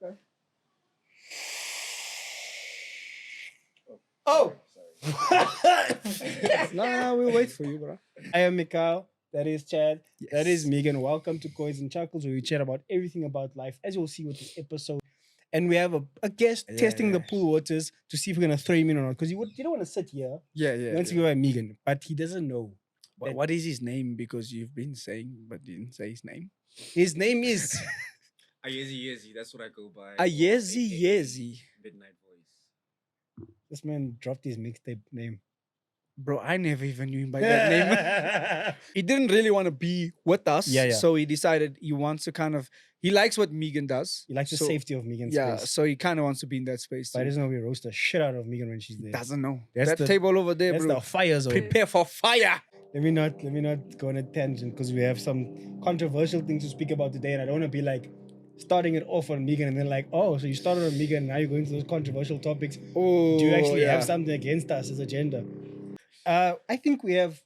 Okay. Oh! No, we'll wait for you, bro. I am Mikhail. That is Chad. That is Yes. Megan. Welcome to Coins and Chuckles, where we chat about everything about life, as you'll see with this episode. And we have a guest testing the pool waters to see if we're going to throw him in or not. Because you don't want to sit here. Yeah, He yeah. wants to go by Megan, but he doesn't know. What is his name? Because you've been saying, but didn't say his name. His name is. Yezi, that's what I go by. Yezi, AKA Yezi. Midnight Voice. This man dropped his mixtape name. Bro, I never even knew him by that name. He didn't really want to be with us. Yeah. So he decided he wants to he likes what Megan does. He likes the So- safety of Megan's Yeah, space. so he kind of wants to be in that space. But he Too. doesn't know we roast the shit out of Megan when she's there. Doesn't know. That's That the- table over there, That's bro. the fire zone. Prepare for fire. Let me not go on a tangent because we have some controversial things to speak about today, and I don't want to be like starting it off on Megan and then like, oh, so you started on Megan, now you're going to those controversial topics. Oh, Do you actually yeah. have something against us as a gender? I think we have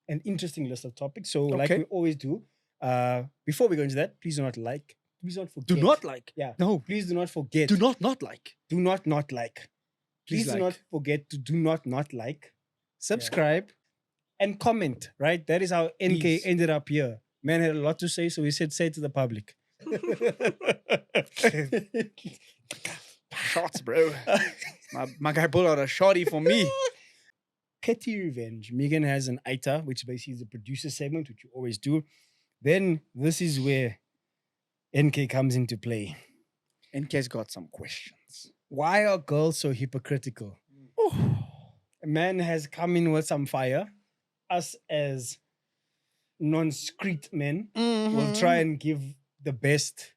an interesting list of topics. So like Okay. we always do, before we go into that, please do not like. Please don't forget. Do not like. Yeah. No. Please do not forget. Do not like. Do not like. Please Please do not like. forget to do not like, subscribe, and comment, right? That is how NK Please. ended up here. Man had a lot to say, so he said, say it to the public. Shots, bro. my guy pulled out a shotty for me. Petty revenge. Megan has an AITA, which basically is the producer segment, which you always do. Then this is where NK comes into play. NK's got some questions. Why are girls so hypocritical? A man has come in with some fire. Us as non-screet men will try and give the best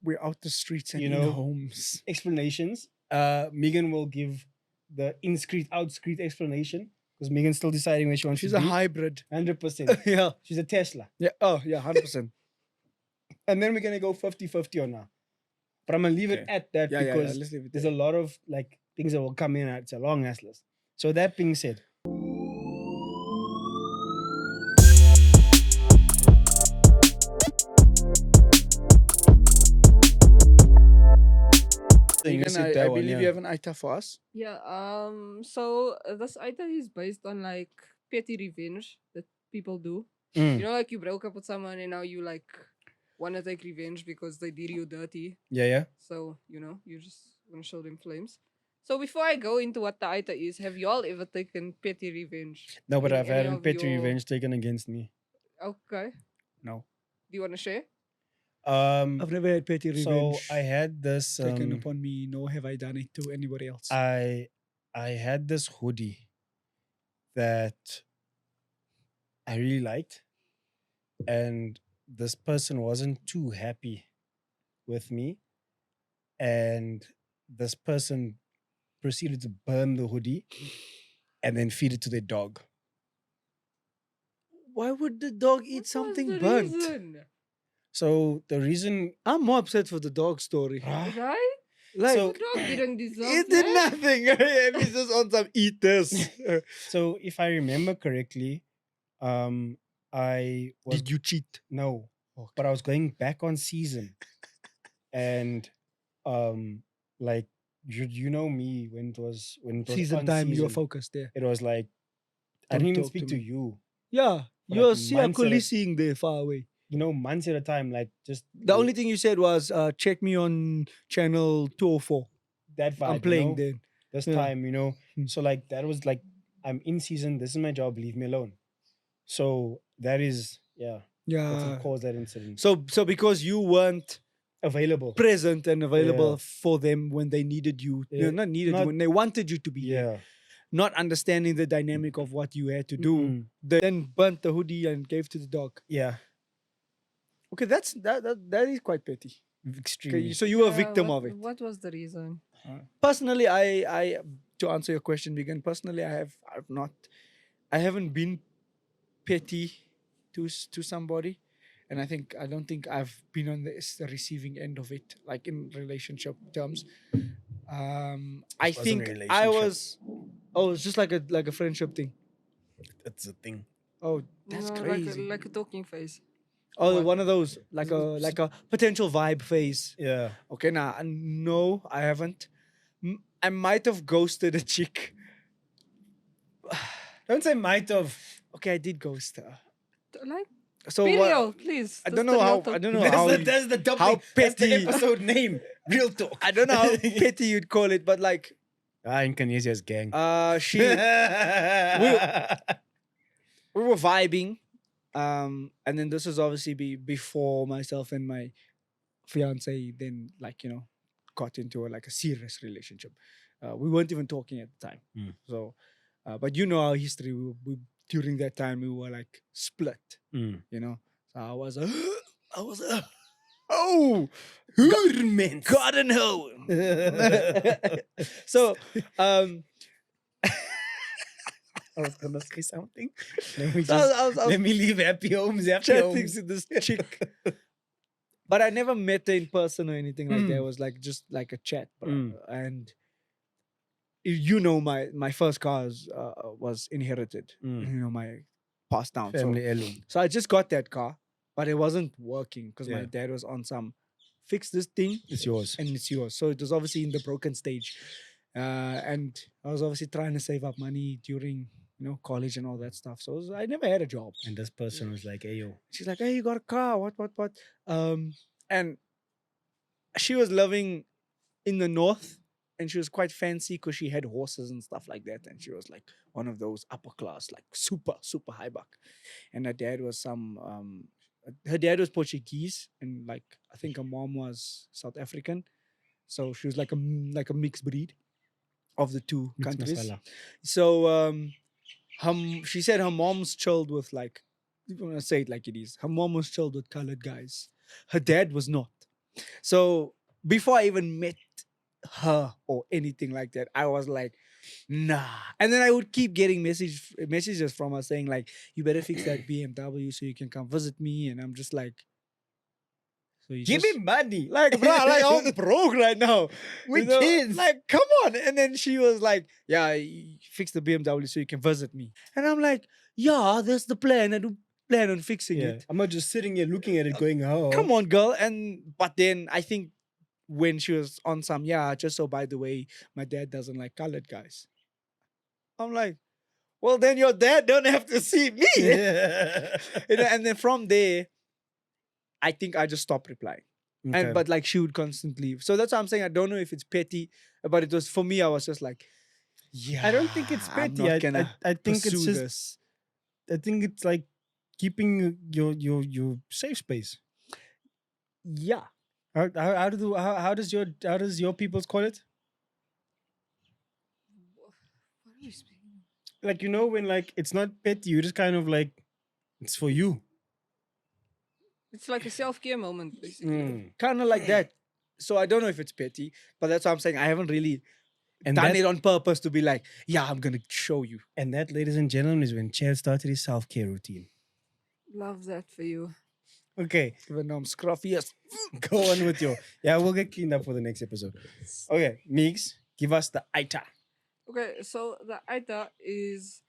We're out the streets and You in know, homes. explanations. Megan will give the in-screet, out-screet explanation because Megan's still deciding where she wants She's to a be. hybrid. 100%. Yeah. She's a Tesla. Yeah. Oh, yeah, 100%. And then we're going to go 50-50 on her. But I'm going to leave it Okay. at that Yeah, because let's leave it there's there. a lot of like things that will come in. It's a long ass list. So that being said, Megan, I believe you have an AITA for us. Yeah, so this item is based on like petty revenge that people do. Mm. You know, like you broke up with someone and now you like want to take revenge because they did you dirty. Yeah. So, you know, you just want to show them flames. So before I go into what the item is, have y'all ever taken petty revenge? No, but in I've had any a of petty your- revenge taken against me. Okay. No. Do you want to share? I've never had petty So revenge I had this. taken upon me, nor have I done it to anybody else. I had this hoodie that I really liked, and this person wasn't too happy with me, and this person proceeded to burn the hoodie and then feed it to their dog. Why would the dog eat What was something the burnt? reason? So the reason, I'm more upset for the dog story. Right? Like, So- The dog didn't deserve it did that. nothing. He's just on some eat this. so if I remember correctly, I was Did you cheat? no, Okay. but I was going back on season, and like you know me when it was Season on time, you were season, focused there. it was like I Don't didn't even talk speak to to me. you. Yeah, For you're like months at a- seeing there far away. You know, months at a time, like just The only thing you said was, check me on channel 204. that vibe. I'm playing you know? then. This Yeah. time, you know. Hmm. So like that was like I'm in season. This is my job. Leave me alone. So that is that's Yeah. what caused that incident. So because you weren't Available. present and available Yeah. for them when they needed you, Yeah, not needed not- you, when they wanted you to be there, Yeah. not understanding the dynamic of what you had to do, Mm-mm. they then burnt the hoodie and gave to the dog. Yeah. Okay, that is quite petty. Extremely. Okay, so you were a Yeah, victim what- of it. What was the reason? Personally, I to answer your question, Megan. Personally, I haven't been petty to somebody, and I don't think I've been on the receiving end of it, like in relationship terms. I wasn't a think I relationship. was. Oh, it's just like a friendship thing. That's the thing. Oh, that's No, crazy. Like a talking face. Oh, What? one of those like a potential vibe phase. Yeah. Okay, nah, no, I haven't. I might have ghosted a chick. Don't say might have. Okay, I did ghost her. Like, So be what? real, please. I This don't the know real how. talk. I don't know That's how. the that's the topic. how That's the petty- episode name. Real talk. I don't know how petty you'd call it, but like, In Canesia's gang. she we were vibing, and then this was obviously before myself and my fiance then got into like a serious relationship. We weren't even talking at the time. Mm. So, but you know our history. We during that time we were like split. Mm. You know, so I was oh Hermens. God and hell. So I was gonna say something. Let me So just I was let me leave happy homes. Happy chatting homes. to this chick. But I never met her in person or anything like that. It Mm. was like just like a chat. Mm. And you know, my first car was inherited. Mm. You know, my passed down. Family heirloom. So I just got that car, but it wasn't working because my Yeah. dad was on some fix this thing It's yours. and it's yours. So it was obviously in the broken stage. And I was obviously trying to save up money during college and all that stuff. So I never had a job. And this person was like, "Hey yo, She's like, "Hey, you got a car? What?" And she was living in the north, and she was quite fancy because she had horses and stuff like that. And she was like one of those upper class, like super high buck. And her dad was her dad was Portuguese, and like I think her mom was South African. So she was like a mixed breed of the two mixed countries. masala." So she said her mom's chilled with like, I'm gonna say it like it is. Her mom was chilled with colored guys. Her dad was not. So before I even met her or anything like that, I was like, nah. And then I would keep getting messages from her saying like, you better fix that BMW so you can come visit me. And I'm just like, so you Give just, me money. like, bro, like I'm broke right now. With kids. Like, come on. And then she was like, yeah, fix the BMW so you can visit me. And I'm like, yeah, that's the plan. I do plan on fixing Yeah. it. I'm not just sitting here looking at it going, "Oh, Come on, girl. But then I think when she was on some, yeah, just so by the way, my dad doesn't like colored guys. I'm like, well, then your dad don't have to see me. And then from there, I think I just stopped replying. Okay. But like she would constantly. So that's why I'm saying I don't know if it's petty, but it was for me. I was just like, yeah. I don't think it's I'm petty. not I gonna think it's pursue just. this. I think it's like keeping your safe space. Yeah. How does your peoples call it? What are you speaking? Like when like it's not petty, you just kind of like it's for you. It's like a self-care moment, basically. Mm. Kind of like that. So I don't know if it's petty, but that's what I'm saying. I haven't really And done that, it on purpose to be like, yeah, I'm gonna show you. and that, ladies and gentlemen, is when Chad started his self-care routine. Love that for you. Okay, Even though I'm scruffy as go on with your. Yeah, we'll get cleaned up for the next episode. Okay, Meeks, give us the AITA. Okay, so the AITA is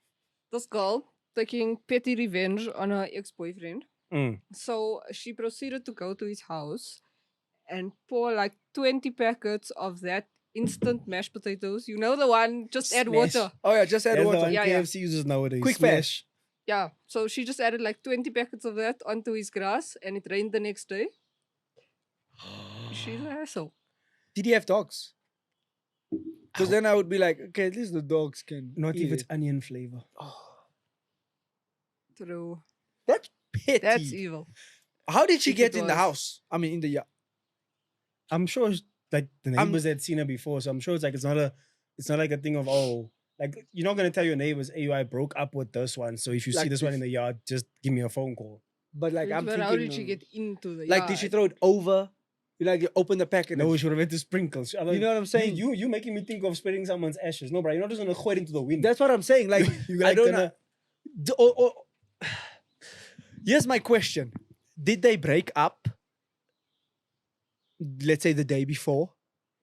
this girl taking petty revenge on her ex-boyfriend. Mm. So she proceeded to go to his house and pour like 20 packets of that instant mashed potatoes. You know the one, just add Smash. water. oh yeah, just add That's the water. one Yeah, yeah. KFC uses nowadays. Quick Smash. Yeah, so she just added like 20 packets of that onto his grass and it rained the next day. She's an asshole. Did he have dogs? Because then I would be like, okay, at least the dogs can. Not eat if it's it. onion flavor. True. That's petty. That's evil. How did she If get it in the was. house? I mean, in the yard. I'm sure like the neighbors had seen her before, so I'm sure it's not like a thing of like you're not gonna tell your neighbors, "Hey, I broke up with this one, so if you see Like this one this. in the yard, just give me a phone call." But like, I'm But thinking, how did she get into the like, did she yard? throw it over? You open the packet. No, and- we should have had to sprinkles. you know what I'm saying? You making me think of spreading someone's ashes. No, bro, you're not just gonna throw it into the wind. That's what I'm saying. Like, You're I like don't gonna- know. Here's my question: did they break up? Let's say the day before,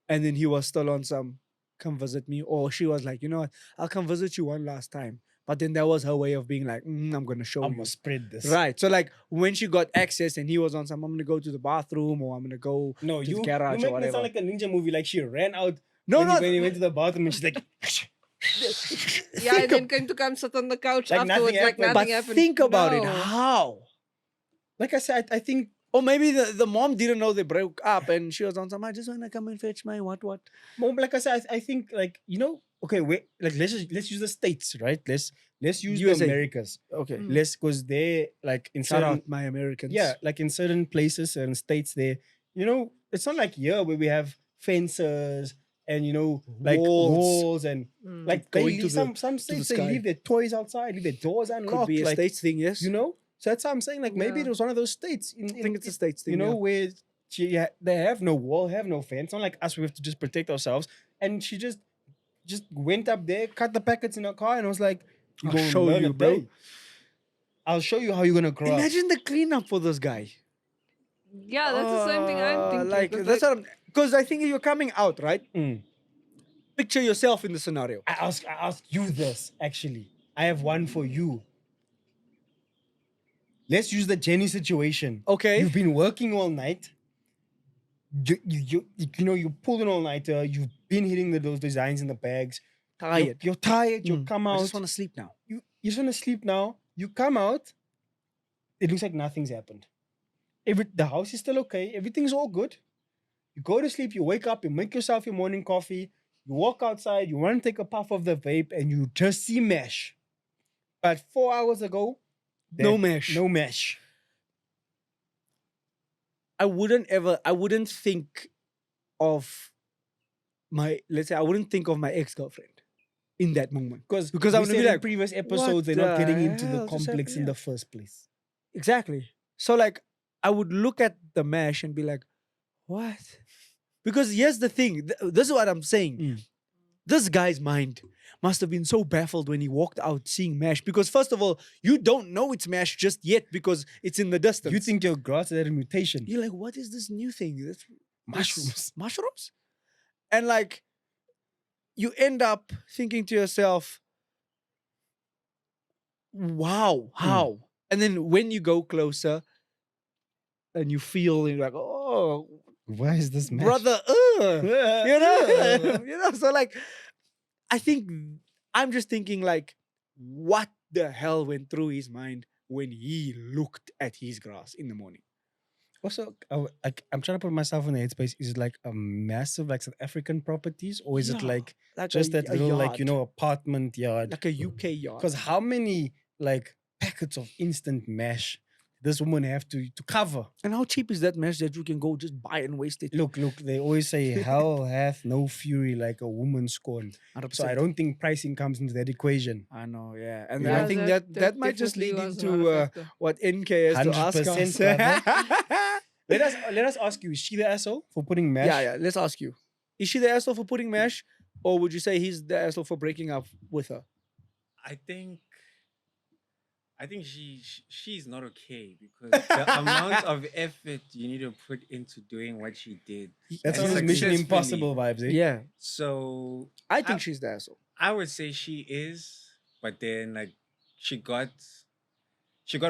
and then he was still on some come visit me, or she was like, you know what, I'll come visit you one last time, But then that was her way of being like, I'm gonna show I'm you. gonna spread this. Right. So like when she got access and he was on some, I'm gonna go to the bathroom or I'm gonna go No, to the you garage or making it sound whatever. like a ninja movie. Like she ran out No, when, no. when he went to the bathroom and she's like, Yeah, and then came to come sit on the couch Like nothing afterwards, like happened. nothing But happened. think about it. No. How? like I said, I think Or maybe the mom didn't know they broke up and she was on some, I just wanna come and fetch my what. Mom, like I said, I think like okay, wait, like let's use the states, right? Let's use USA. the Americas. Okay. Mm. Let's because they like in Shout certain out my Americans. yeah, like in certain places, certain states, it's not like here where we have fences and like walls and Mm. like Going they to leave the- some states they sky. leave their toys outside, leave their doors Could unlocked, be a like states thing, yes. So that's how I'm saying. Like maybe Yeah. it was one of those states. I think it's a states thing. Where they have no wall, have no fence. Not like us, we have to just protect ourselves. And she just went up there, cut the packets in her car, and was like, I'll gonna show learn you, a bro." day. I'll show you how you're gonna grow up." Imagine the cleanup for this guy. Yeah, that's the same thing I'm thinking. Like 'cause, that's what I'm, because I think you're coming out, right? Mm. Picture yourself in the scenario. I ask you this actually. I have one for you. Let's use the Jenny situation. Okay. You've been working all night. You pulled an all-nighter. You've been hitting those designs in the bags. Tired. You're tired. You come I out. just want to sleep now. You just want to sleep now. You come out. It looks like nothing's happened. The house is still okay. Everything's all good. You go to sleep. You wake up. You make yourself your morning coffee. You walk outside. You want to take a puff of the vape, and you just see mesh. But 4 hours ago, No mesh. No mesh. I wouldn't think of I wouldn't think of my ex-girlfriend in that moment. Because Because we I'm gonna said be in like, previous episodes, they're not the getting into the hell just complex in happened? the first place. Exactly. So like I would look at the mesh and be like, what? Because here's the thing. This is what I'm saying. Mm. This guy's mind must have been so baffled when he walked out seeing mesh. Because first of all, you don't know it's mesh just yet because it's in the distance. You think your grass had a mutation? You're like, what is this new thing? Mushrooms. Mushrooms? And like, you end up thinking to yourself, wow, how? And then when you go closer and you feel, you're like, oh, Why is this mesh? brother, so like, I think I'm just thinking like, what the hell went through his mind when he looked at his grass in the morning? Also, I'm trying to put myself in the headspace. Is it like a massive, like South African properties, or is it Yeah, like like just that little, like yard, apartment yard? like a UK yard. Because how many like packets of instant mash this woman have to cover? And how cheap is that mesh that you can go just buy and waste it? Look, they always say hell hath no fury like a woman scorned. 100%. So I don't think pricing comes into that equation. I know, yeah. And Yeah, I think that might just lead definitely was into one factor. what NK has to ask 100%, us. Let us ask you: is she the asshole for putting mash? Yeah, let's ask you. Is she the asshole for putting mesh? Or would you say he's the asshole for breaking up with her? I think she's not okay because the amount of effort you need to put into doing what she did. That's and all those Mission successfully. Impossible vibes, eh? Yeah. So I think she's the asshole. I would say she is, but then like she got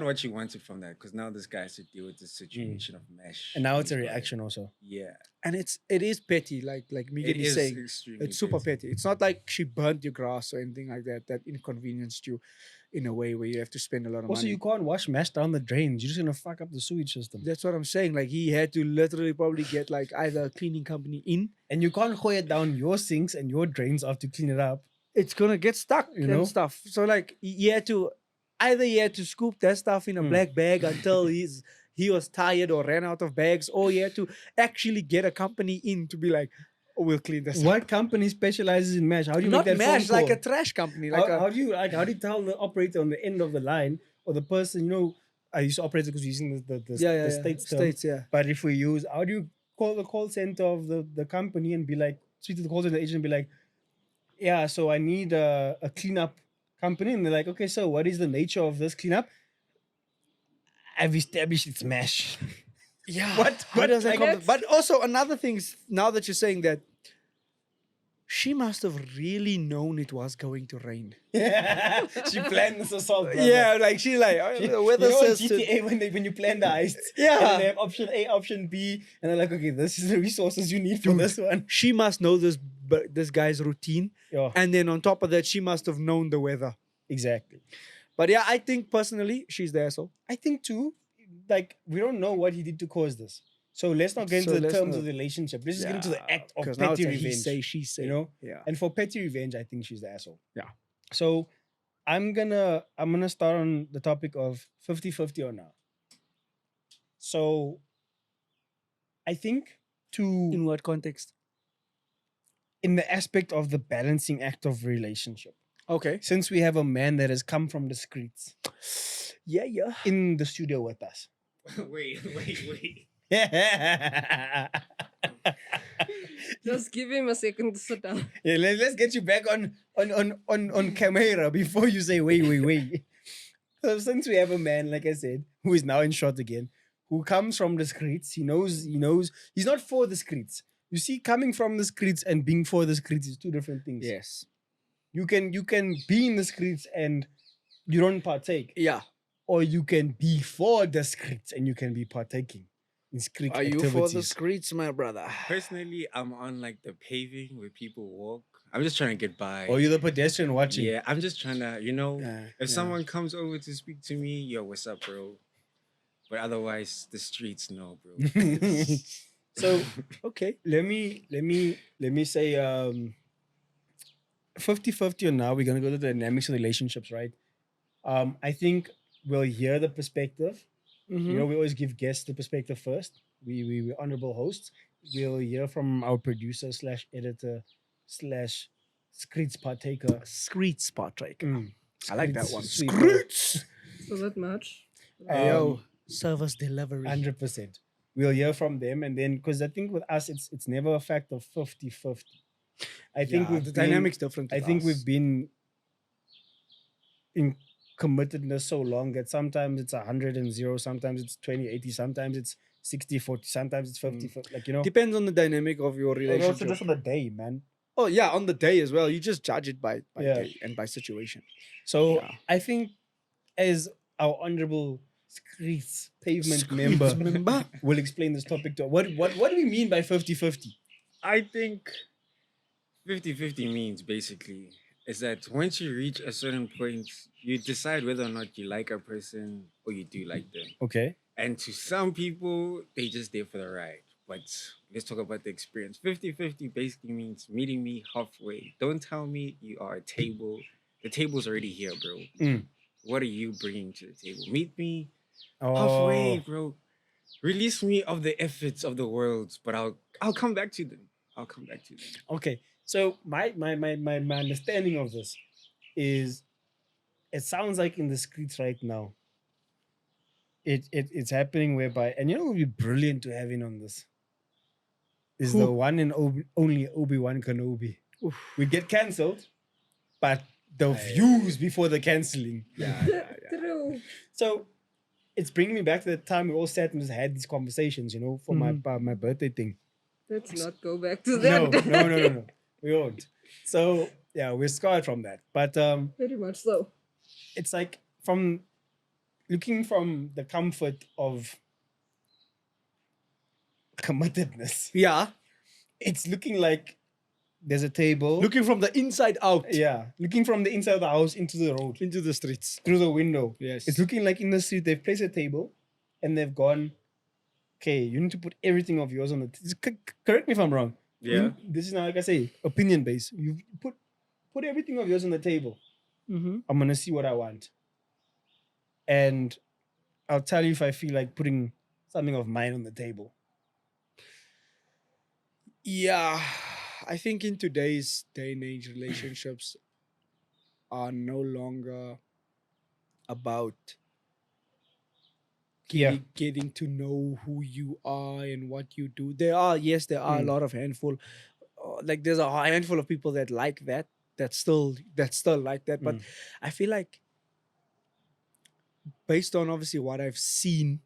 what she wanted from that because now this guy has to deal with the situation of mesh. And now it's a He's like, reaction also. Yeah, And it is petty, like Megan it is is saying. extremely It's super petty. It's not like she burnt your grass or anything like that inconvenienced you in a way where you have to spend a lot of Also, money. you can't wash mash down the drains. You're just gonna fuck up the sewage system. That's what I'm saying. Like he had to literally probably get like either a cleaning company in. And you can't hoy it down your sinks and your drains after you clean it up. It's gonna get stuck You know? and stuff. So like he had to scoop that stuff in a black bag until he was tired or ran out of bags, or he had to actually get a company in to be like, oh, we'll clean this up. What company specializes in mash? How do you Not make that mash, phone like call? a trash company. How do you tell the operator on the end of the line or the person, I used to operate because we're using the states term. States, yeah. But if we use, how do you call the call center of the company and be like, speak to the call center agent and be like, yeah, so I need a cleanup company. And they're like, okay, so what is the nature of this cleanup? I've established it's mash. Yeah. What How does that like come? that's- But also another thing is, now that you're saying that, she must have really known it was going to rain. She planned this assault, brother. Yeah, like she like She- the weather you know in says to- GTA when you plan the heists, Yeah. and then they have option A, option B, and they're like, okay, this is the resources you need for Dude. this one. she must know this guy's routine, Yeah, and then on top of that, she must have known the weather. exactly. But yeah, I think personally, she's the asshole. I think too, like we don't know what he did to cause this. So let's not get So into the let's terms not- of the relationship. Let's just get into the act of 'cause now it's petty a he revenge. say, she say. You know? Yeah. And for petty revenge, I think she's the asshole. Yeah. So I'm gonna start on the topic of 50-50 or not. So I think In what context? in the aspect of the balancing act of relationship. Okay. Since we have a man that has come from the streets Yeah. in the studio with us. wait. Just give him a second to sit down. Yeah, let's get you back on camera before you say wait. So since we have a man, like I said, who is now in short again, who comes from the streets, he knows he's not for the streets. You see, coming from the streets and being for the streets is two different things. Yes. You can be in the streets and you don't partake, Yeah. or you can be for the streets and you can be partaking in street Are you activities. for the streets, my brother? Personally, I'm on like the paving where people walk. I'm just trying to get by. Or you're the pedestrian watching. Yeah, I'm just trying to, Yeah, if someone comes over to speak to me, yo, what's up, bro? But otherwise, the streets, no, bro. So Okay. let me say 50-50 or now we're gonna go to the dynamics of relationships, right? I think we'll hear the perspective. Mm-hmm. You know, we always give guests the perspective first. We're honorable hosts. We'll hear from our producer slash editor slash streets partaker. Streets partake. Mm, I like that streets one. sweeper. Streets. So that much. Yo, service delivery. 100%. We'll hear from them, and then because I think with us it's never a fact of 50-50. I think Yeah, we've the been- dynamics different. I with think us. we've been in committedness so long that sometimes it's 100 and 0, sometimes it's 20-80, sometimes it's 60-40, sometimes it's 50-50. Like, you know, depends on the dynamic of your and also relationship. just on the day, man. Oh yeah, on the day as well. You just judge it by Yeah. day and by situation. So Yeah. I think as our honorable streets pavement member Remember? will explain this topic to what do we mean by 50-50? I think 50-50 means basically is that once you reach a certain point, you decide whether or not you like a person or you do like them. Okay. And to some people, they just there for the ride. But let's talk about the experience. 50-50 basically means meeting me halfway. Don't tell me you are a table. The table's already here, bro. Mm. What are you bringing to the table? Meet me Oh, halfway, bro. Release me of the efforts of the world, but I'll come back to them. I'll come back to them. okay. So my understanding of this is it sounds like in the streets right now. It's happening whereby, and you know what would be brilliant to have in on this is Who? the one and only Obi-Wan Kenobi. We get cancelled, but the views before the cancelling. True. So it's bringing me back to the time we all sat and just had these conversations, you know, for my birthday thing. Let's not go back to No, that. no. We won't. So yeah, we're scarred from that. But Very much so. it's like from looking from the comfort of committedness. Yeah. It's looking like there's a table. Looking from the inside out Yeah, looking from the inside of the house into the road, into the streets. through the window. Yes. It's looking like in the street they've placed a table and they've gone, okay, you need to put everything of yours on the correct me if I'm wrong. This is now, like I say, opinion based. You put everything of yours on the table. Mm-hmm. I'm gonna see what I want. And I'll tell you if I feel like putting something of mine on the table. Yeah. I think in today's day and age, relationships are no longer about Yeah. getting to know who you are and what you do. There are a lot of handful. Like there's a handful of people that like that. That's still like that. But I feel like based on obviously what I've seen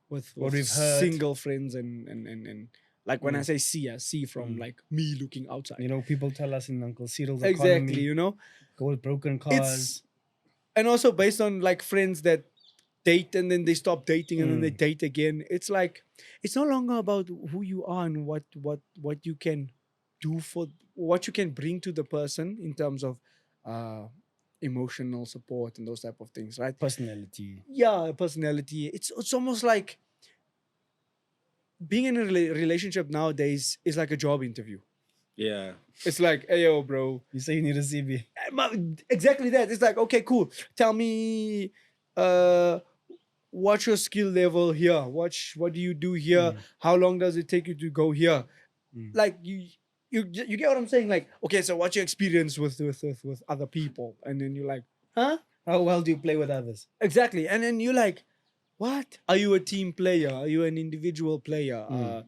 with What we've heard. single friends and Like when I say see, I see from Mm. like me looking outside. You know, people tell us in Uncle Cyril's Exactly, economy, you know. go with broken It's cars. and also based on like friends that date and then they stop dating and then they Mm. date again. It's like it's no longer about who you are and what you can do for what you can bring to the person in terms of emotional support and those type of things, right? Personality. Yeah, personality. It's almost like being in a relationship nowadays is like a job interview. Yeah. It's like, hey yo, bro, You say you need a CV. exactly that. It's like, okay, cool. Tell me, what's your skill level here? What do you do here? Mm. How long does it take you to go here? Mm. Like you get what I'm saying? Like, okay, so what's your experience with other people? And then you're like, huh? How well do you play with others? Exactly. And then you're like, what? Are you a team player? Are you an individual player? Mm.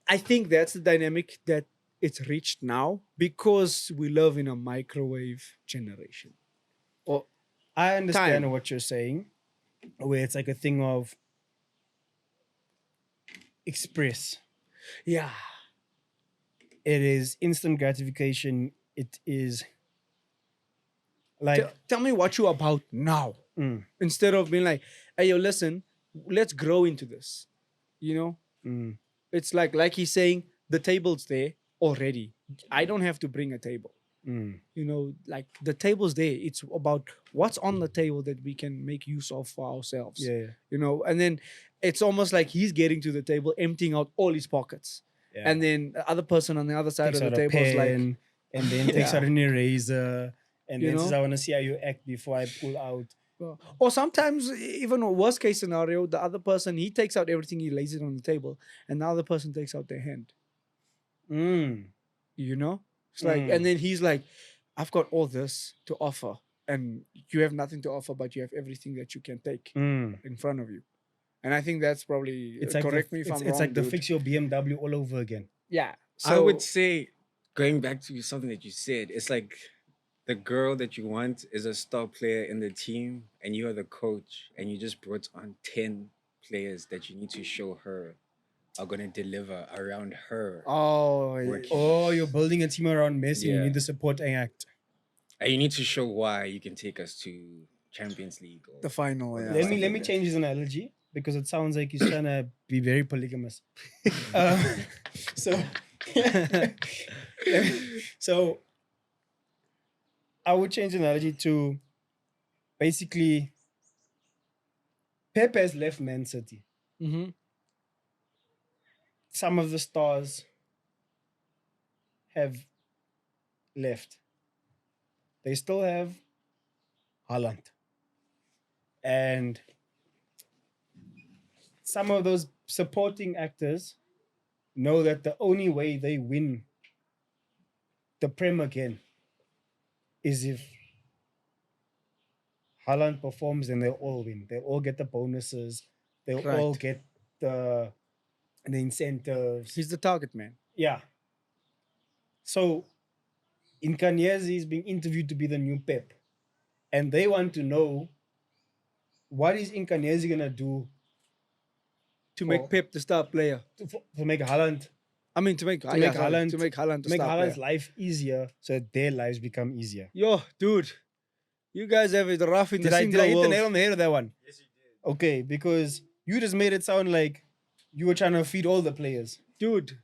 I think that's the dynamic that it's reached now because we live in a microwave generation. Or I understand time. what you're saying, where it's like a thing of express. Yeah. It is instant gratification. It is like, Tell me what you about now. mm, Instead of being like, hey yo, listen, let's grow into this. You know? mm, It's like he's saying, the table's there already. I don't have to bring a table. mm, You know, like the table's there. It's about what's on the table that we can make use of for ourselves. yeah, You know, and then it's almost like he's getting to the table, emptying out all his pockets. yeah. And then the other person on the other side Takes of out the a table is like, pen, and then takes Yeah. out an eraser, and You then says, know? "I want to see how you act before I pull out." or sometimes even a worst case scenario, the other person he takes out everything, he lays it on the table, and the other person takes out their hand. Mm, You know, it's like, and then he's like, I've got all this to offer, and you have nothing to offer, but you have everything that you can take mm. in front of you. And I think that's probably It's like correct me if I'm it's wrong, like the dude. fix your BMW all over again. Yeah. I So would say, going back to something that you said, it's like the girl that you want is a star player in the team, and you are the coach, and you just brought on 10 players that you need to show her are going to deliver around her. Working. Oh, you're building a team around Messi, and you Yeah. need the supporting act. And you need to show why you can take us to Champions League. Or the final. or Yeah. Let stuff me like that. change his analogy because it sounds like he's trying to be very polygamous. So, so I would change the analogy to basically Pep has left Man City. Mm-hmm. Some of the stars have left. They still have Haaland. And some of those supporting actors know that the only way they win the Prem again is if Haaland performs and they'll all win. They'll all get the bonuses. They'll all Right. get the incentives. He's the target man. Yeah. So Inkanyezi is being interviewed to be the new Pep. And they want to know what is Inkanyezi gonna do To for- make Pep the star player. to make Haaland I mean, to make make Haaland to make Haaland the to make star Haaland's player. life easier so that their lives become easier. Yo, dude, you guys have it rough in Did the I single hit the world. nail on the head of that one? Yes, you did. Okay, because you just made it sound like you were trying to feed all the players. Dude.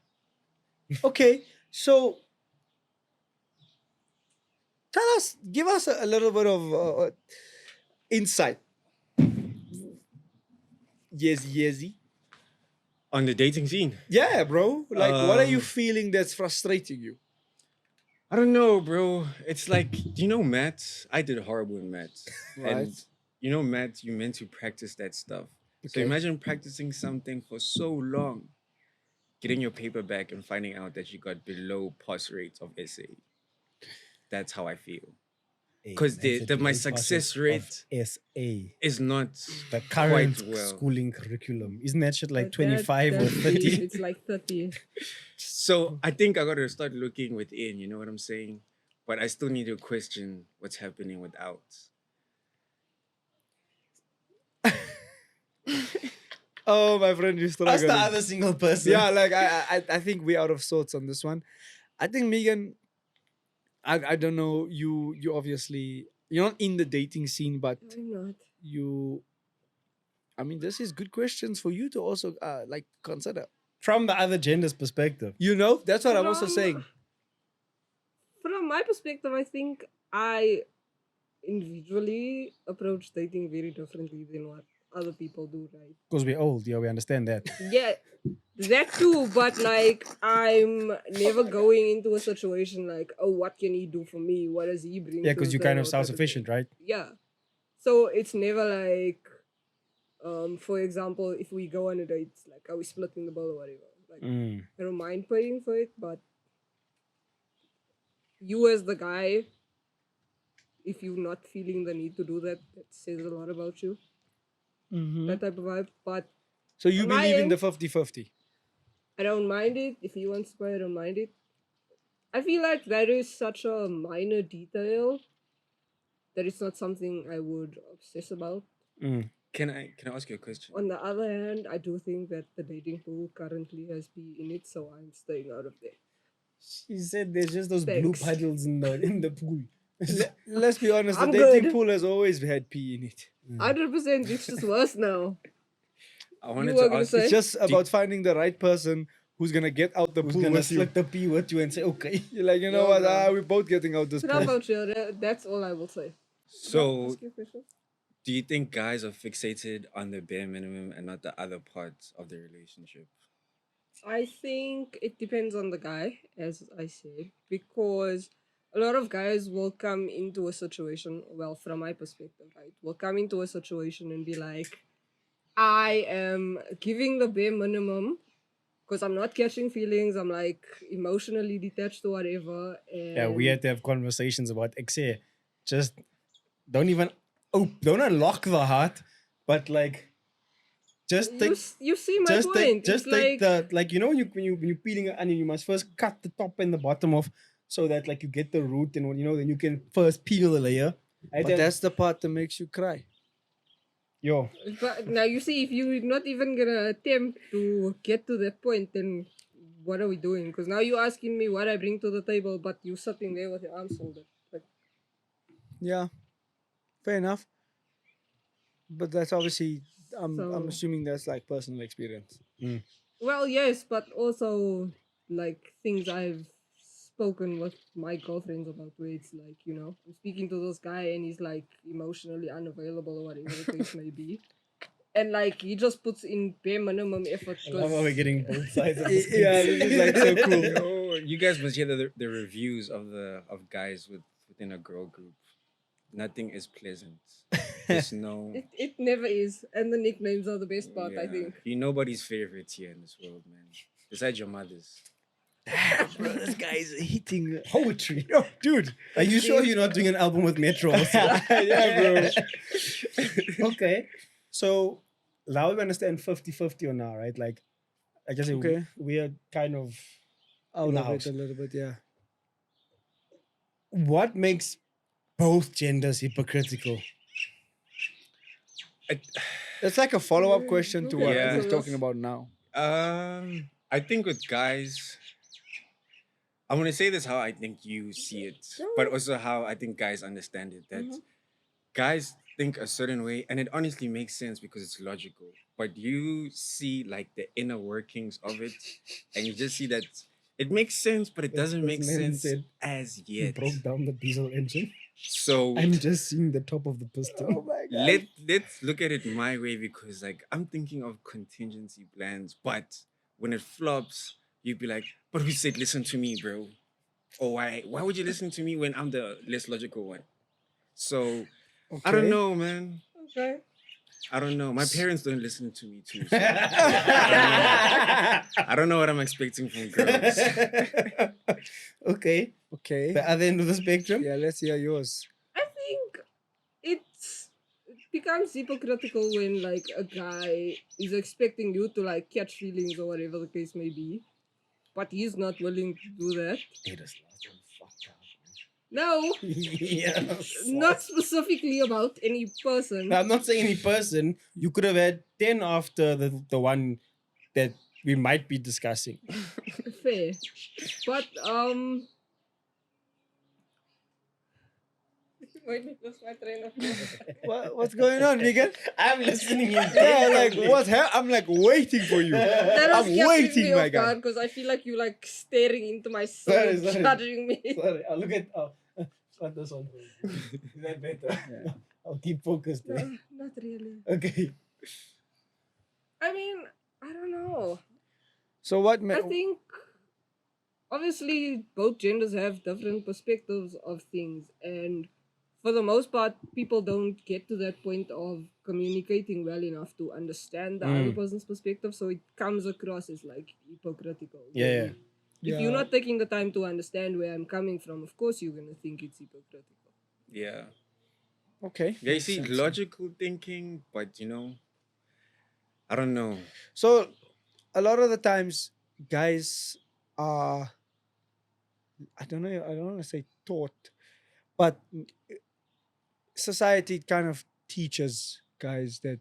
Okay, so give us a little bit of insight. Yezi. On the dating scene. Yeah, bro. Like, what are you Um, feeling that's frustrating you? I don't know, bro. It's like, do you know maths? I did horrible in maths. Right. And you know maths, you're meant to practice that stuff. So Okay. imagine practicing something for so long, getting your paper back and finding out that you got below pass rate of essay. That's how I feel. 'Cause my success rate SA, is not the current quite well. schooling curriculum, isn't that shit like But 25 or that 30? is- It's like 30. So I think I gotta start looking within, you know what I'm saying? But I still need to question what's happening without. Oh, my friend, you're That's the struggling. other single person. Yeah, like I think we're out of sorts on this one. I think Megan, I don't know, you obviously you're not in the dating scene, but I'm not. you I mean this is good questions for you to also like consider. From the other gender's perspective. You know, that's what I'm also From- saying. From my perspective, I think I individually approach dating very differently than what other people do, right? Because we're old, yeah, we understand that. Yeah, that too, but like I'm never going into a situation like, oh, what can he do for me? What does he bring? Yeah, to because the you're kind of table type self-sufficient, thing. right? Yeah. So it's never like, for example, if we go on a date, it's like, are we splitting the bill or whatever? Like, Mm. I don't mind paying for it, but you as the guy, if you're not feeling the need to do that, that says a lot about you. Mhm. That type of vibe. But So you on my believe in end, the 50-50? I don't mind it. If he wants to pay, I don't mind it. I feel like that is such a minor detail that it's not something I would obsess about. Mm. Can I ask you a question? On the other hand, I do think that the dating pool currently has pee in it, so I'm staying out of there. She said there's just those blue Thanks. puddles in the pool. Let's be honest, I'm the dating good. pool has always had pee in it. 100%, it's just worse now. I wanted were to gonna ask. say? It's just about finding the right person who's gonna get out the Who's pool gonna with you. slit the pee with you and say, okay. You're like, you know Yo, what? bro. We're both getting out this So how pool. about you? That's all I will say. So, Ask your question. do you think guys are fixated on the bare minimum and not the other parts of the relationship? I think it depends on the guy, as I said, because a lot of guys will come into a situation, well, from my perspective, right, will come into a situation and be like, I am giving the bare minimum because I'm not catching feelings, I'm like emotionally detached or whatever. And Yeah, we had to have conversations about XA. Just don't even don't unlock the heart, but like just you, take you see my point. just It's take like, the like you know when you're peeling an onion, you must first cut the top and the bottom off so that like you get the root and when you know then you can first peel the layer. But that's the part that makes you cry. yo. but now you see, if you're not even gonna attempt to get to that point, then what are we doing? Because now you're asking me what I bring to the table, but you sitting there with your arms folded. Like, Yeah, fair enough. But that's obviously, I'm So- assuming that's like personal experience. well, yes, but also like things I've spoken with my girlfriends about, where it's like, you know, I'm speaking to this guy and he's like emotionally unavailable or whatever the case may be. And like he just puts in bare minimum effort. I love how we're 'cause- getting both sides of the Yeah, this is like so cool. Yo, you guys must hear the reviews of guys within a girl group. Nothing is pleasant. Just know. it never is. And the nicknames are the best part, I Yeah, think. you're nobody's favorite here in this world, man. Besides your mother's. Bro, this guy is hitting. poetry. Yo, dude. Are you sure you're not doing an album with Metro also? Yeah, bro. Okay. So now we understand 50-50 on now, right? Like I guess Okay. we are kind of Out In the of it house. a little bit, yeah. what makes both genders hypocritical? It's like a follow-up question to what Yeah. we're talking about now. I think with guys, I'm gonna say this how I think you see it, but also how I think guys understand it. That guys think a certain way, and it honestly makes sense because it's logical. But you see like the inner workings of it, and you just see that it makes sense, but it doesn't make this man sense said as You yet. broke down the diesel engine. So I'm just seeing the top of the piston. Oh my god. let's look at it my way because like I'm thinking of contingency plans, but when it flops, you'd be like, but who said listen to me, bro? Or why would you listen to me when I'm the less logical one? So I don't Okay. know, man. Okay. I don't know. My parents don't listen to me too. So I don't know what I'm expecting from girls. Okay. Okay. The other end of the spectrum. Yeah, let's hear yours. I think it becomes hypocritical when like a guy is expecting you to like catch feelings or whatever the case may be, but he's not willing to do that. Hey, this last one fucked up. No, Yeah. not specifically about any person. I'm not saying any person. You could have had 10 after the one that we might be discussing. Fair. But wait, that's my train of thought. What's going on, Megan? I'm listening in. Yeah, like I'm like waiting for you. That was I'm catching waiting, me my off guy. guard because I feel like you like staring into my soul, Sorry, sorry. judging me. Sorry, I'll look at. Shut this one. Is that better? Yeah. I'll keep focused. No, not really. Okay. I mean, I don't know. So what? I think obviously both genders have different perspectives of things, and for the most part, people don't get to that point of communicating well enough to understand the other person's perspective, so it comes across as like hypocritical. Yeah. When If you're not taking the time to understand where I'm coming from, of course you're gonna think it's hypocritical. Yeah. Okay. Yeah, you makes see, sense. logical thinking, but I don't know. So a lot of the times, guys are, I don't know, I don't want to say taught, but society kind of teaches guys that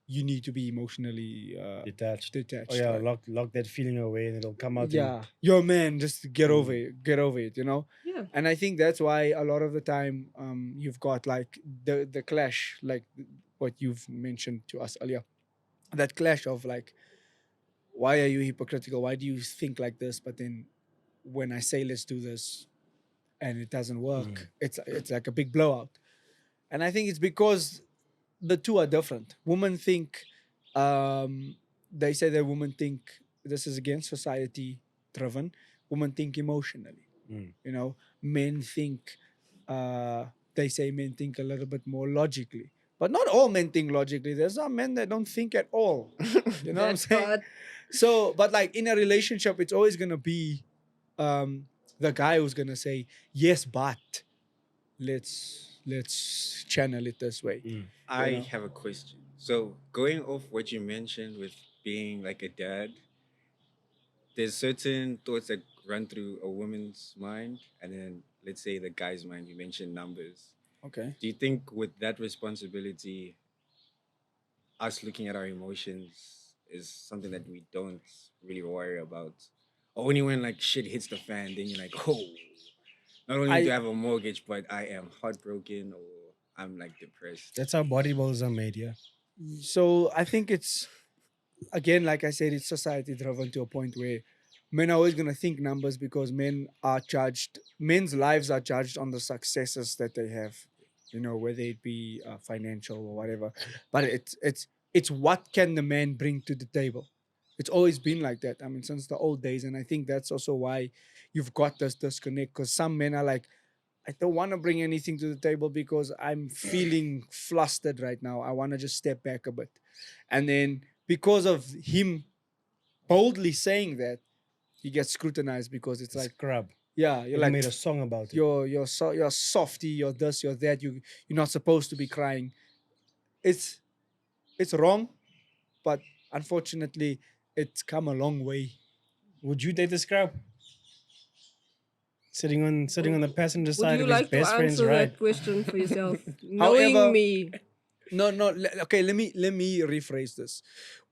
you need to be emotionally Detached. detached. Oh yeah, right? lock that feeling away and it'll come out. Yeah, you're a man. Just get over it. Get over it. Yeah. And I think that's why a lot of the time, you've got like the clash, like what you've mentioned to us earlier, that clash of like, why are you hypocritical? Why do you think like this? But then when I say let's do this, and it doesn't work, it's like a big blowout. And I think it's because the two are different. Women think, they say that women think, this is against society driven. Women think emotionally. Men think, they say men think a little bit more logically. But not all men think logically. There's some men that don't think at all. You know what I'm That saying? part. So, but like in a relationship, it's always gonna be the guy who's gonna say, yes, but let's channel it this way. I know? have a question. So, going off what you mentioned with being like a dad, there's certain thoughts that run through a woman's mind, and then let's say the guy's mind. You mentioned numbers. Okay. Do you think with that responsibility, us looking at our emotions is something that we don't really worry about? Or only when like shit hits the fan, then you're like, oh, not only do I I have a mortgage, but I am heartbroken or I'm like depressed. That's how bodybuilders are made, yeah. so I think it's, again, like I said, it's society driven to a point where men are always gonna think numbers because men's lives are judged on the successes that they have, whether it be financial or whatever. But it's what can the man bring to the table. It's always been like that. I mean, since the old days, and I think that's also why you've got this disconnect. Because some men are like, I don't want to bring anything to the table because I'm feeling flustered right now. I want to just step back a bit. And then because of him boldly saying that, he gets scrutinized because it's like, Scrub. yeah, You you're like, made a song about it. you're softy, you're this, you're that, you're not supposed to be crying. It's wrong, but unfortunately, it's come a long way. Would you date a scrub? Sitting on the passenger Would side you of his like to best friend's answer ride. that question for yourself? Knowing However- me. No, okay, let me rephrase this.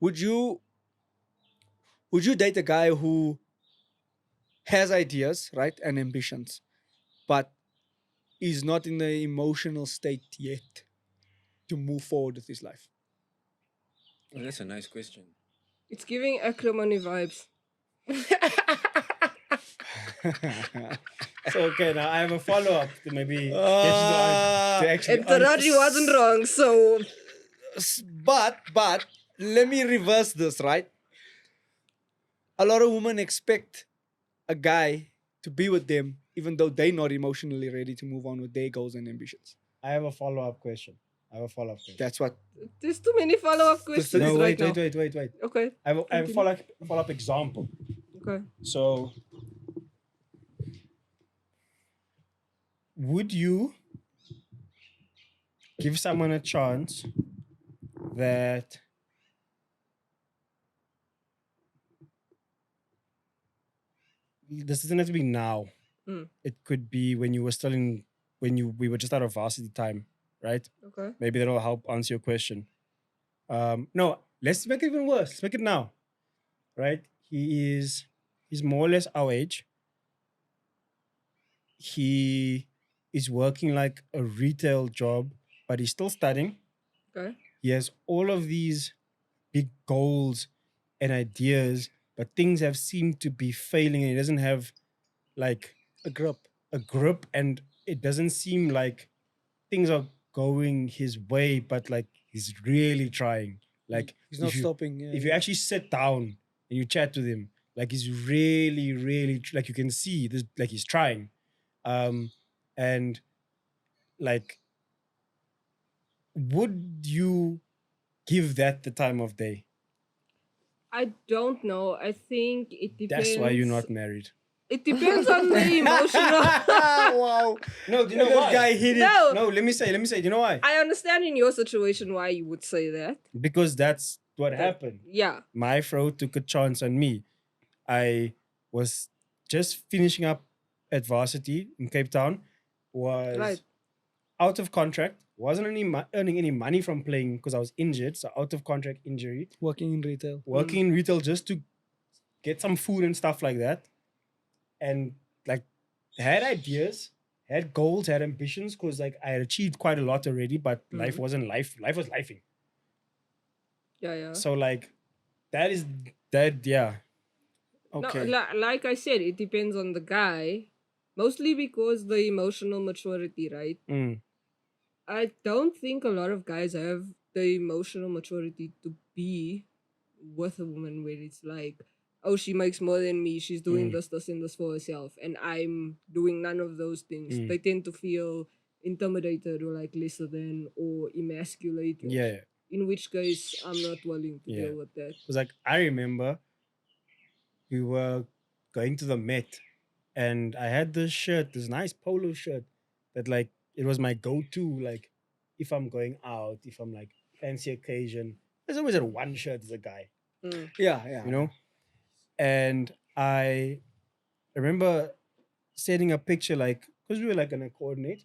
Would you date a guy who has ideas, right, and ambitions, but is not in the emotional state yet to move forward with his life? Oh, that's a nice question. It's giving acrimony vibes. So okay, now I have a follow up to maybe get you to actually And Taraji wasn't wrong, so But let me reverse this, right? A lot of women expect a guy to be with them even though they're not emotionally ready to move on with their goals and ambitions. I have a follow up question. That's what. there's too many follow-up questions No, right wait, now. wait. Okay. I have a Continue. follow up example. Okay. So, would you give someone a chance that this doesn't have to be now, Mm. It could be when you were still in we were just out of varsity time, right? Okay. Maybe that'll help answer your question. No, let's make it even worse. Let's make it now, right? He's more or less our age. He is working like a retail job, but he's still studying. Okay. He has all of these big goals and ideas, but things have seemed to be failing, and he doesn't have like A grip. a grip, and it doesn't seem like things are going his way, but like he's really trying. Like He's not if you stopping. Yeah, if you yeah. actually sit down and you chat with him, like he's really like you can see this, like he's trying. And like, would you give that the time of day? I don't know. I think it depends. That's why you're not married. It depends on the emotional. Wow. No, do you know That why? guy hit it. No, No, let me say. Do you know why? I understand in your situation why you would say that. Because that's what happened. Yeah. My fro took a chance on me. I was just finishing up at varsity in Cape Town, was Right. out of contract, wasn't earning any money from playing because I was injured, so out of contract injury, Working in retail. working in retail just to get some food and stuff like that, and like had ideas, had goals, had ambitions, because like I had achieved quite a lot already, but life wasn't life. Life was lifing. Yeah, yeah. So like that is that. Yeah. Okay. No, like I said, it depends on the guy. Mostly because the emotional maturity, right? Mm. I don't think a lot of guys have the emotional maturity to be with a woman where it's like, oh, she makes more than me. She's doing this, this, and this for herself, and I'm doing none of those things. They tend to feel intimidated or like lesser than or emasculated. Yeah. In which case, I'm not willing to Yeah. deal with that. Because like I remember we were going to the Met, and I had this shirt, this nice polo shirt that like it was my go-to. Like if I'm going out, if I'm like fancy occasion, there's always that one shirt as a guy, Yeah, yeah. you know. And I remember sending a picture, like because we were like gonna coordinate.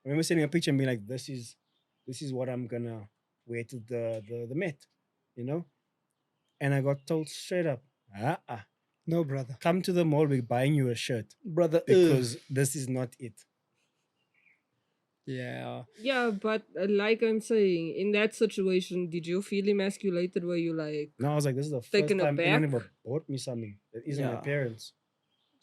I remember sending a picture and being like, this is what I'm gonna wear to the Met, you know. And I got told straight up, No, brother. come to the mall, we're buying you a shirt Brother. because this is not it. Yeah. Yeah, but like I'm saying, in that situation, did you feel emasculated? Were you like, Now I was like, this is the first Taken time anyone aback? ever bought me something that isn't my Yeah. parents.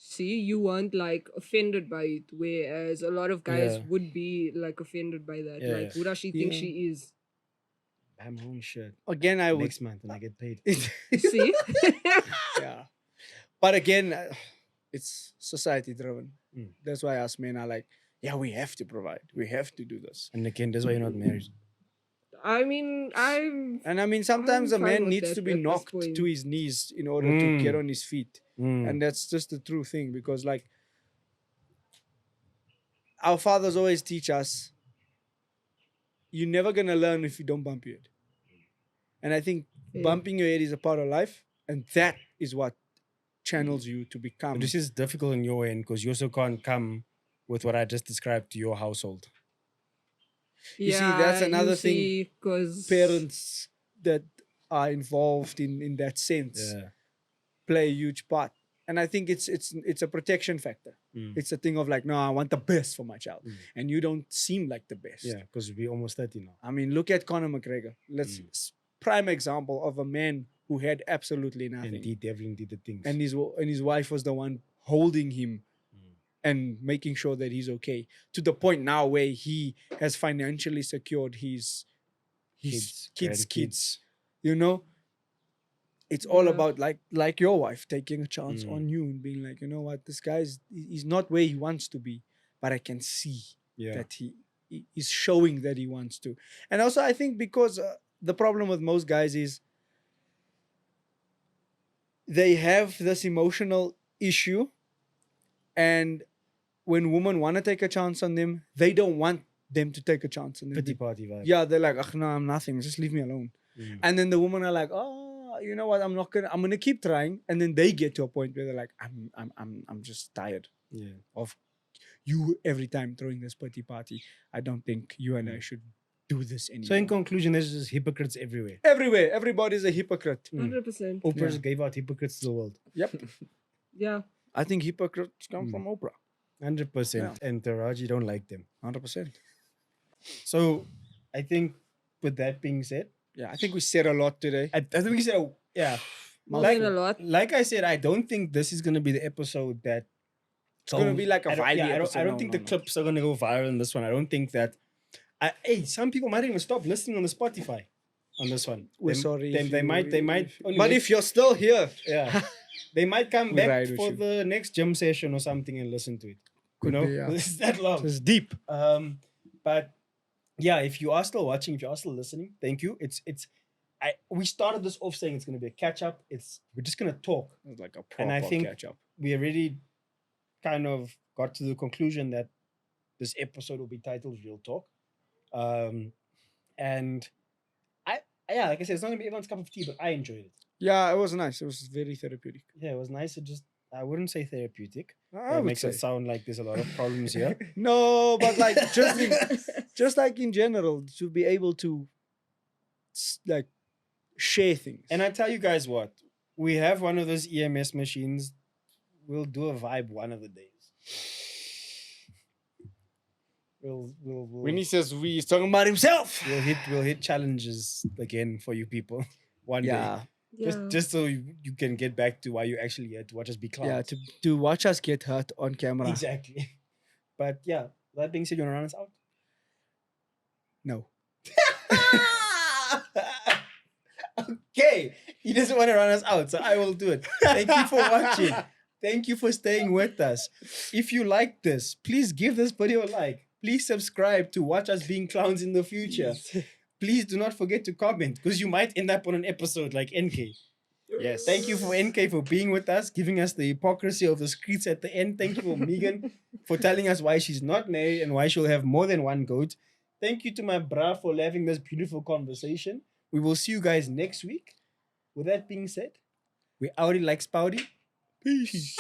see, you weren't like offended by it, whereas a lot of guys Yeah. would be like offended by that. Yeah. Like, who does she think Yeah. she is? Buy my own shirt Again, I would. next month when I get paid. See? Yeah. But again, it's society driven. Mm. That's why us men are like, yeah, we have to provide. We have to do this. And again, that's why you're not married. I mean, I'm. And I mean, sometimes I'm a fine man with needs that to be at this knocked point. to his knees in order to get Mm. on his feet. Mm. And that's just the true thing, because like our fathers always teach us, you're never gonna learn if you don't bump your head. And I think Yeah. bumping your head is a part of life, and that is what channels you to become. But this is difficult on your end because you also can't come with what I just described to your household. You see, that's another thing. Because Parents that are involved in that sense Yeah. play a huge part. And I think it's a protection factor. Mm. It's a thing of like, no, I want the best for my child. Mm. And you don't seem like the best. Yeah, because we're almost 30 now. I mean, look at Conor McGregor. Prime example of a man who had absolutely nothing. And Devlin did the things. And his wife was the one holding him Mm. and making sure that he's okay, to the point now where he has financially secured his Kids, kids' grandkids. kids. You know, it's all Yeah. about like your wife taking a chance Mm. on you and being like, you know what, this he's not where he wants to be, but I can see Yeah. that he is showing that he wants to. And also, I think because the problem with most guys is they have this emotional issue, and when women want to take a chance on them, they don't want them to take a chance on them. Pity party vibe. Yeah, they're like, no, I'm nothing. Just leave me alone. Mm. And then the women are like, oh, you know what? I'm gonna keep trying. And then they get to a point where they're like, I'm just tired. Yeah. of you every time throwing this pity party. I don't think you and I should do this anymore. So in conclusion, there's just hypocrites everywhere. Everywhere, everybody's a hypocrite. 100%. Oprah Yeah. gave out hypocrites to the world. Yep. Yeah. I think hypocrites come Mm. from Oprah. 100%. And Taraji don't like them. 100%. So I think with that being said, Yeah, I think we said a lot today. I think we said, yeah. More Like, than a lot. like I said, I don't think this is going to be the episode that It's gonna be like a vibey episode. I don't No, think no, the no. clips are going to go viral in this one. I don't think that. Hey, some people might even stop listening on the Spotify on this one. We're They- sorry. They, if they you- might. They might. only But let- if you're still here, yeah, they might come We back ride with for you. the next gym session or something and listen to it. Could you know, be, yeah. it's that long. it's deep. But yeah, if you are still watching, if you are still listening, thank you. We started this off saying it's going to be a catch up. We're just going to talk. It's like a And I proper think- catch up. We already kind of got to the conclusion that this episode will be titled Real Talk. And like I said, it's not gonna be everyone's cup of tea, but I enjoyed it. Yeah, it was nice. It was very therapeutic. Yeah, it was nice. I wouldn't say therapeutic. I That would makes say. it sound like there's a lot of problems here. No, but like just like in general, to be able to like share things. And I tell you guys what, we have one of those EMS machines. We'll do a vibe one of the days. when he says we, he's talking about himself. we'll hit challenges again for you people one day. Yeah, Yeah. Just so you can get back to why you actually here to watch us be clowns. yeah. To watch us get hurt on camera. Exactly. But yeah, that being said, you want to run us out? No. Okay. He doesn't want to run us out, so I will do it. Thank you for watching. Thank you for staying with us. If you like this, please give this video a like. Please subscribe to watch us being clowns in the future. Please do not forget to comment because you might end up on an episode like NK. Yes. Thank you for NK for being with us, giving us the hypocrisy of the streets at the end. Thank you for Megan for telling us why she's not married and why she'll have more than one goat. Thank you to my bra for having this beautiful conversation. We will see you guys next week. With that being said, we're outy like Spouty. Peace.